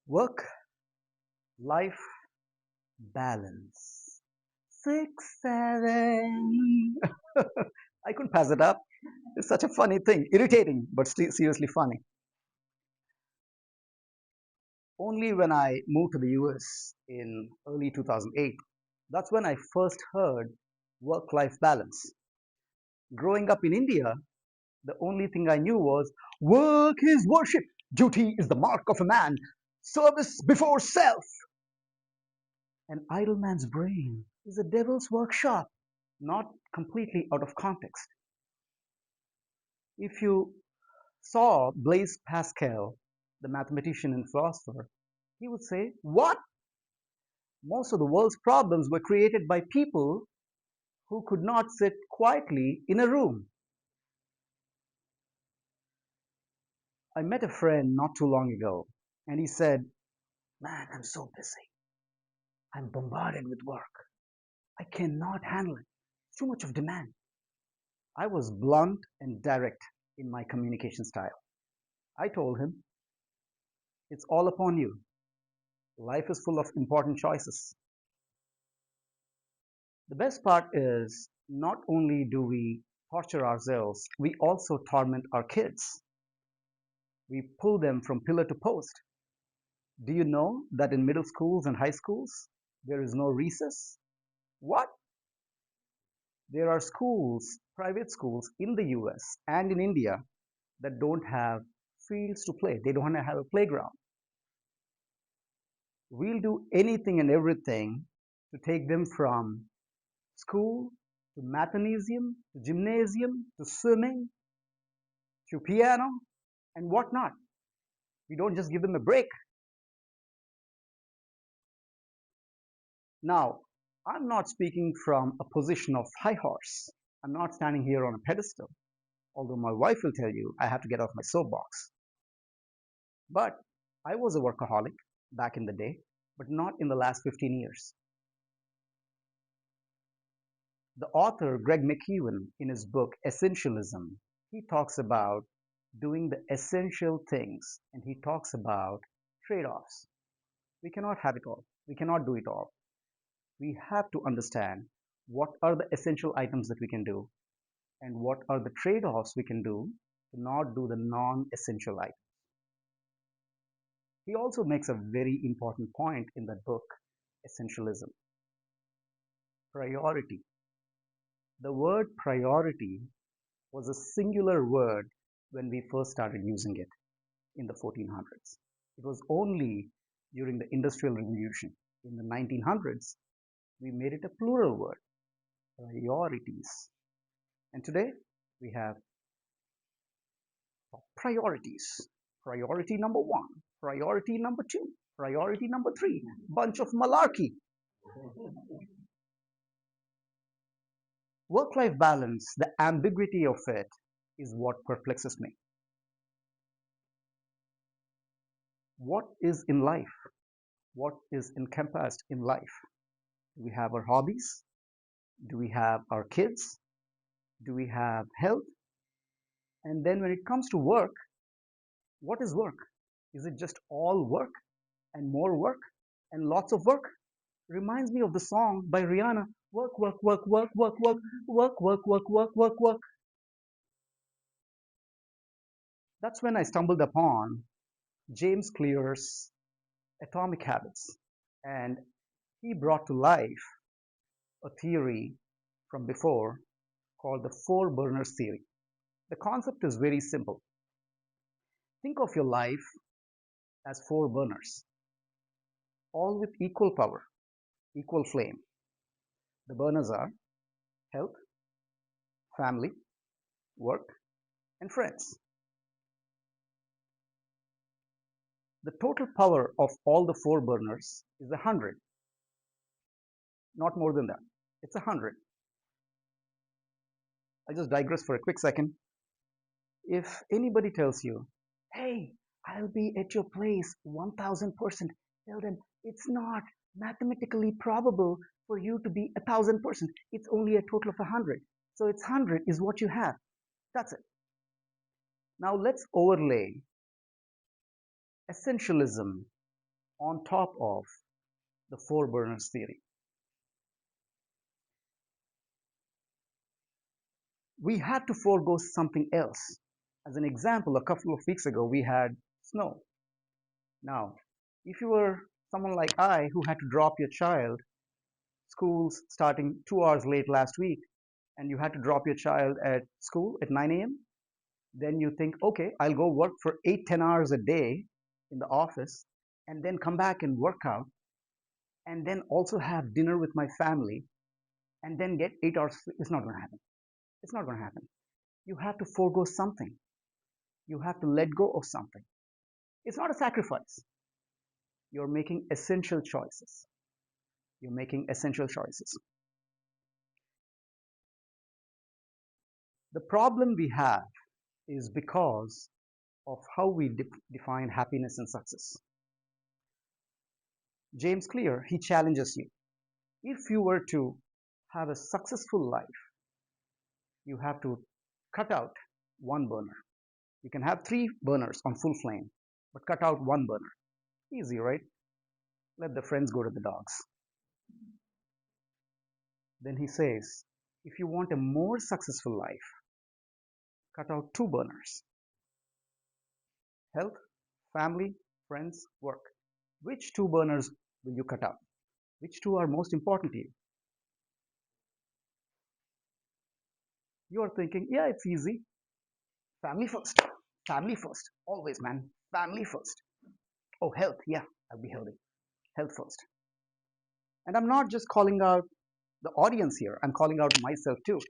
Work life balance. 6, 7. I couldn't pass it up. It's such a funny thing, irritating, but still seriously funny. Only when I moved to the US in early 2008, that's when I first heard work life balance. Growing up in India, the only thing I knew was work is worship, duty is the mark of a man, service before self. An idle man's brain is a devil's workshop, not completely out of context. If you saw Blaise Pascal, the mathematician and philosopher, he would say, what? Most of the world's problems were created by people who could not sit quietly in a room. I met a friend not too long ago, and he said, man, I'm so busy. I'm bombarded with work. I cannot handle it. It's too much of demand. I was blunt and direct in my communication style. I told him, it's all upon you. Life is full of important choices. The best part is not only do we torture ourselves, we also torment our kids. We pull them from pillar to post. Do you know that in middle schools and high schools, there is no recess? What? There are schools, private schools in the US and in India that don't have fields to play. They don't have a playground. We'll do anything and everything to take them from school to mathnasium to gymnasium to swimming to piano and whatnot. We don't just give them a break. Now, I'm not speaking from a position of high horse. I'm not standing here on a pedestal, although my wife will tell you I have to get off my soapbox. But I was a workaholic back in the day, but not in the last 15 years. The author Greg McKeown, in his book Essentialism, he talks about doing the essential things and he talks about trade offs. We cannot have it all, we cannot do it all. We have to understand what are the essential items that we can do and what are the trade offs we can do to not do the non essential items. He also makes a very important point in that book, Essentialism. Priority. The word priority was a singular word when we first started using it in the 1400s. It was only during the Industrial Revolution in the 1900s we made it a plural word, priorities. And today we have priorities. Priority number one, priority number two, priority number three, bunch of malarkey. Work life balance, the ambiguity of it is what perplexes me. What is in life? What is encompassed in life? Do we have our hobbies? Do we have our kids? Do we have health? And then when it comes to work, what is work? Is it just all work and more work and lots of work? Reminds me of the song by Rihanna, work, work, work, work, work, work, work, work, work, work, work, work. That's when I stumbled upon James Clear's Atomic Habits. And he brought to life a theory from before called the four burners theory. The concept is very simple. Think of your life as four burners, all with equal power, equal flame. The burners are health, family, work, and friends. The total power of all the four burners is 100, not more than that. It's 100. I just digress for a quick second. If anybody tells you, hey, I'll be at your place 1000%, tell them it's not mathematically probable for you to be 1000%. It's only a total of 100. So it's 100 is what you have. That's it. Now let's overlay essentialism on top of the four burners theory. We had to forego something else. As an example, a couple of weeks ago, we had snow. Now, if you were someone like I who had to drop your child, school's starting 2 hours late last week, and you had to drop your child at school at 9 a.m., then you think, okay, I'll go work for 8, 10 hours a day in the office and then come back and work out and then also have dinner with my family and then get 8 hours sleep. It's not going to happen. It's not going to happen. You have to forego something. You have to let go of something. It's not a sacrifice. You're making essential choices. You're making essential choices. The problem we have is because of how we define happiness and success. James Clear, he challenges you. If you were to have a successful life, you have to cut out one burner. You can have three burners on full flame, but cut out one burner. Easy, right? Let the friends go to the dogs. Then he says, if you want a more successful life, cut out two burners: health, family, friends, work. Which two burners will you cut out? Which two are most important to you? You are thinking, yeah, it's easy. Family first. Family first. Always, man. Family first. Oh, health. Yeah, I'll be healthy. Health first. And I'm not just calling out the audience here, I'm calling out myself too.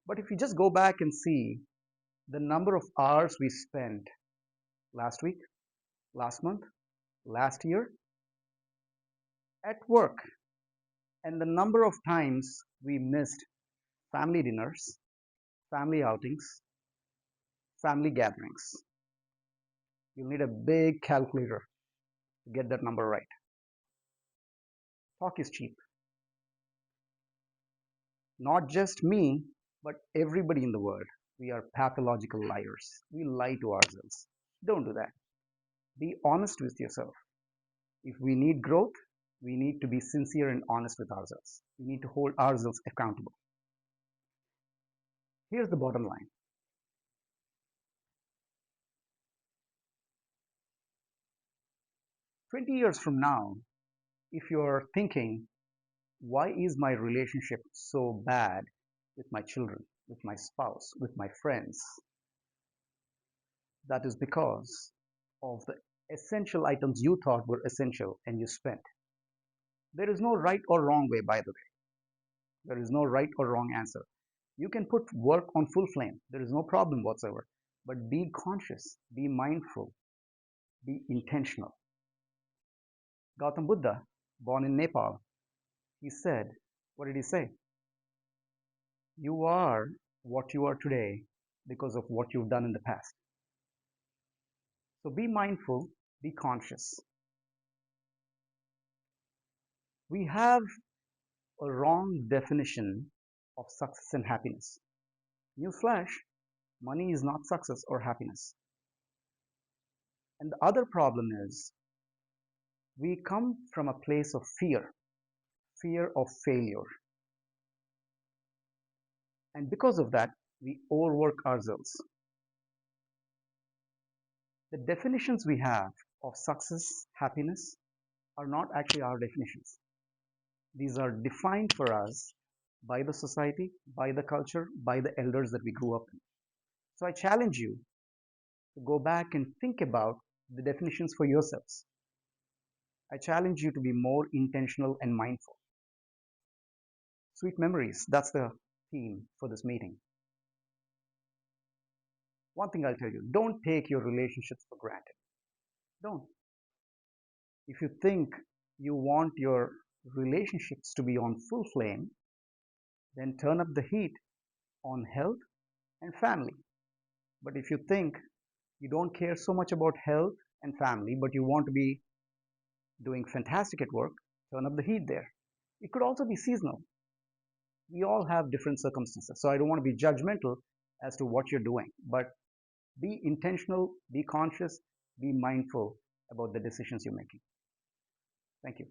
But if you just go back and see the number of hours we spent last week, last month, last year at work, and the number of times we missed family dinners, family outings, family gatherings, you'll need a big calculator to get that number right. Talk is cheap. Not just me, but everybody in the world. We are pathological liars. We lie to ourselves. Don't do that. Be honest with yourself. If we need growth, we need to be sincere and honest with ourselves. We need to hold ourselves accountable. Here's the bottom line: 20 years from now, if you're thinking, why is my relationship so bad with my children, with my spouse, with my friends? That is because of the essential items you thought were essential and you spent. There is no right or wrong way, by the way. There is no right or wrong answer. You can put work on full flame. There is no problem whatsoever. But be conscious, be mindful, be intentional. Gautam Buddha, born in Nepal, he said, what did he say? You are what you are today because of what you've done in the past. So be mindful, be conscious. We have a wrong definition of success and happiness. Newsflash: money is not success or happiness. And the other problem is we come from a place of fear, fear of failure. And because of that, we overwork ourselves. The definitions we have of success, happiness are not actually our definitions. These are defined for us by the society, by the culture, by the elders that we grew up in. So I challenge you to go back and think about the definitions for yourselves. I challenge you to be more intentional and mindful. Sweet memories, that's the theme for this meeting. One thing I'll tell you: don't take your relationships for granted. Don't. If you think you want your relationships to be on full flame, then turn up the heat on health and family. But if you think you don't care so much about health and family, but you want to be doing fantastic at work, turn up the heat there. It could also be seasonal. We all have different circumstances. So I don't want to be judgmental as to what you're doing, but be intentional, be conscious, be mindful about the decisions you're making. Thank you.